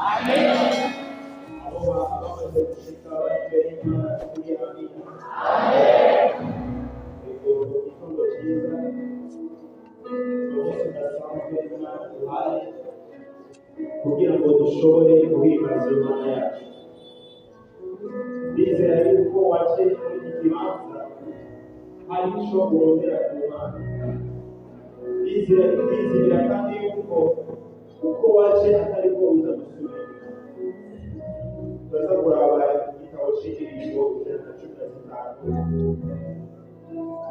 Amen. Kugira ngo dushobore guhimbaza Imana yacu. Ndizera yuko waje muri iki kibanza hari icyo urondera ku Mana. Ndizera kandi yuko uko waje atari ko uza gusubira. Turaza kuraba igitabo cy'indirimbo ijana na cumi na zitanu.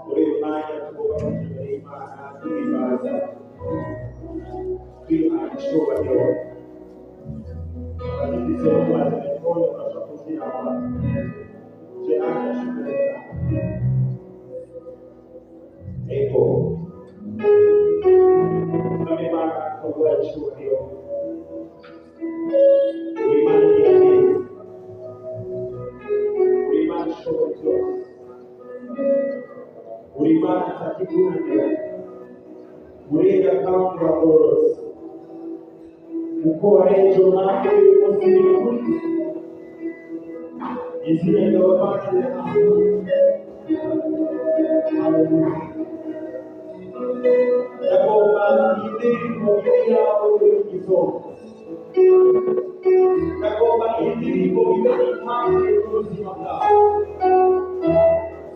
Muri uyu mwanya tugomba kuja imbere y'Imana duhimbaza, twiha icyubahiro. Abadivise bo mu telefone bashobora kuziraba ijana na cumi na zitanu. Ego Mwami Imana tuguha icyubahiro. Uri Imana igira neza, uri Imana ishobora byose, uri Imana itakikunanira, urera kandi uragororotse. Uko wareje umwami uyu munsi n'ukuri, izina ryawe Mana rirahamwe. Haleluya. Ndagomba indirimbo yawe uri mu gitondo. Ndagomba indirimbo ibe impamvu y'ubuzima bwawe.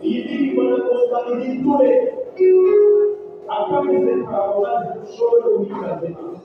Iyi ndirimbo ndagomba ihindure akameze kawe maze ushobore guhimbaza Imana.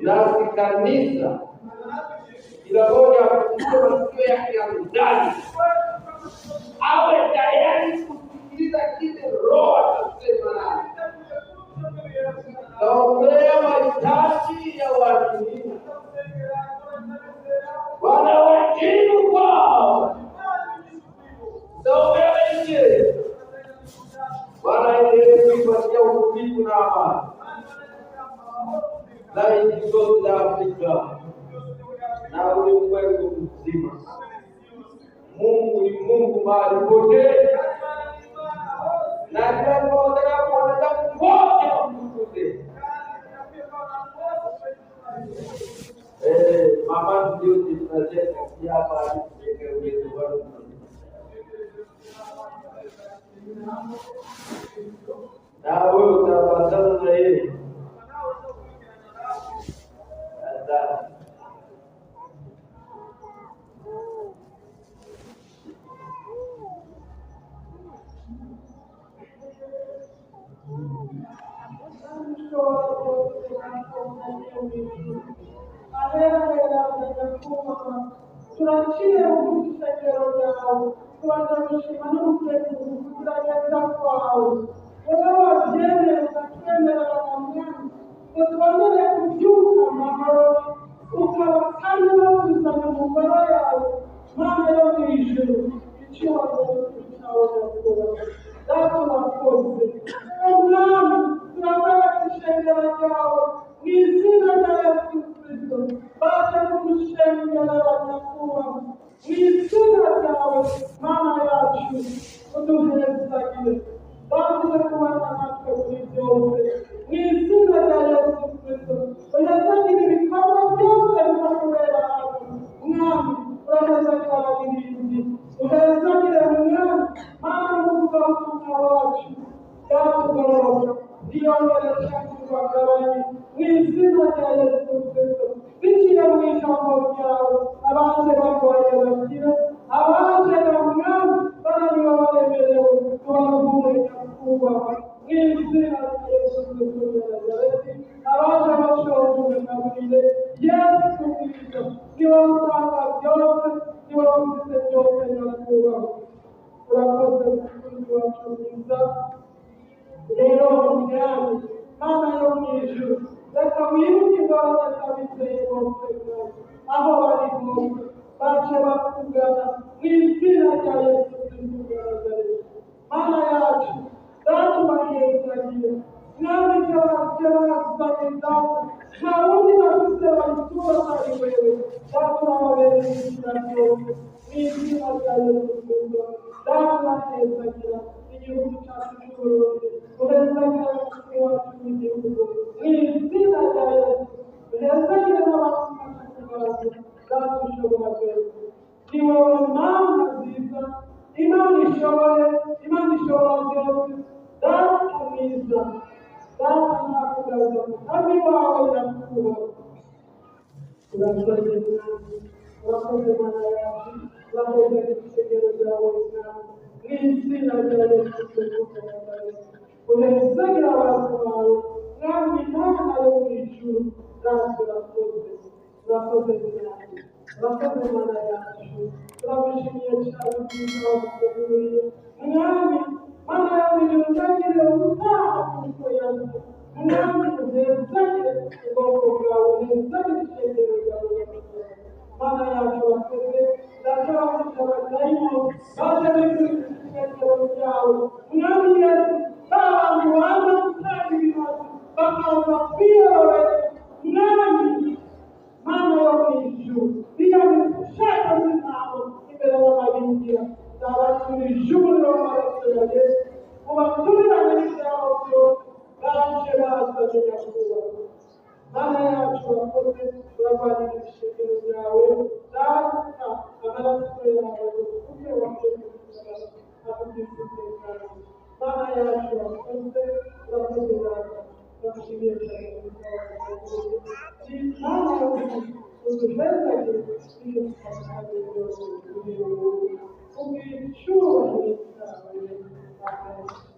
Nasi kanisa kila moja kutoa masikio yake ya ndani, awe tayari kusikiliza kile Roho anasema. Naombea mahitaji ya waamini, wanawajibu kwa Mungu mahali pote, na kila mmoja na wanadamu wote wamtukuze. Mama ndio tunasema hapa ni uwezo wako. Na wewe utawasiliana na yeye. Asante. Tuachie ukusanyiro yao, tuwazamishima n'umutezo kugerageza kwawe. Wewe wabyemeye ukatwemerera na mwami, ngo twongere kubyuka amahoro, ukaba kandi batuzanye mu ngoro yawe, Mana yo mu ijuru, icyubahiro cyawe nyakubahwa. Data urakoze, umwami turabona ishengero ryawe mu izina rya Yesu Kristo, baje kugushengera nyakubahwa mu izina ryawe. Mana yacu uduherezagire, baje kubana natwe kuri byose mu izina rya Yesu Kristo. Uyazagire ibikorwa byose biza kubera hano mwami, urahezagire ababilindi, uhezagire mwami. Mana n'umuvugabutumwa wacu yatugorora, iyongere cyangwa ubagabanye mu izina rya Yesu Kristo. Biciye mu ijambo ryawe, abaje barwaye bakire, abaje mwami bananiwe baremerewe tubaruhure nyakubahwa mu izina rya Yesu Kristo w'i Nazareti. Abaje bashonje ubagaburire Yesu Kristo, niwe utanga byose, niwe ufite byose nyakubahwa. Urakoze mukunzi wacu mwiza. Rero mwami, Mana yo mu ijuru, reka wibuke imbaraga z'abizeye bose mwami, aho bari hose baje bakugana mu izina rya Yesu Kristo w'i Nazareti. Mana yacu datubahezagire mwami, by'abazanye data nta wundi bafise babitubaza ari wewe. Daturababereye inzira byose mu izina rya Yesu Kristo. Datubahezagira igihugu cyacu cy'Uburundi, uhezagira umuco wacu w'igihugu mu izina rya Yesu. Uhezagire n'abakufasha kubaza, datushobora byose. Ni wowe Mana nziza, Imana ishoboye, Imana ishobora byose. Data mwiza, data ntakugaza umugambi wawe nyakubahwa. Urakoze mwami, urakoze Mana yacu, urakoze ibisengero byawe mwami, mu izina rya Yesu Kristo w'i Nazareti. Uhezagire abantu bawe mwami, Mana yo mu ijuru. Data urakoze, urakoze mwami, urakoze Mana yacu. Turagushimiye cyane byiza waduteguriye mwami. Mana yo mu ijuru, utangire ubutaha kuko yanjye mwami, uhezagire ubwoko bwawe, uhezagire ishengero ryawe. Mana yacu urakoze, data wacu abadayimoni baje bikurikiza ishengero ryawe mwami Yesu. Abantu baza gutanga ibibazo bakaza kwiyorora mwami, Mana yo mu ijuru, biyabishaka z'intama imbere y'amabingira, zabaturije umuriro w'amaraso ya Yesu, ubaturirane n'ibyaha byose baje bazanye nyakubahwa. Mana yacu urakoze, urarwanira ishengero ryawe, data amaraso yawe uke wakemuka akugeza umutekano. Mana yacu urakoze, urakoze data, uragushimiye cyane Mana yo mu ijuru, uduhezagire iyo tukamuhaye byose ubw'icyubahiro cyawe. Amen.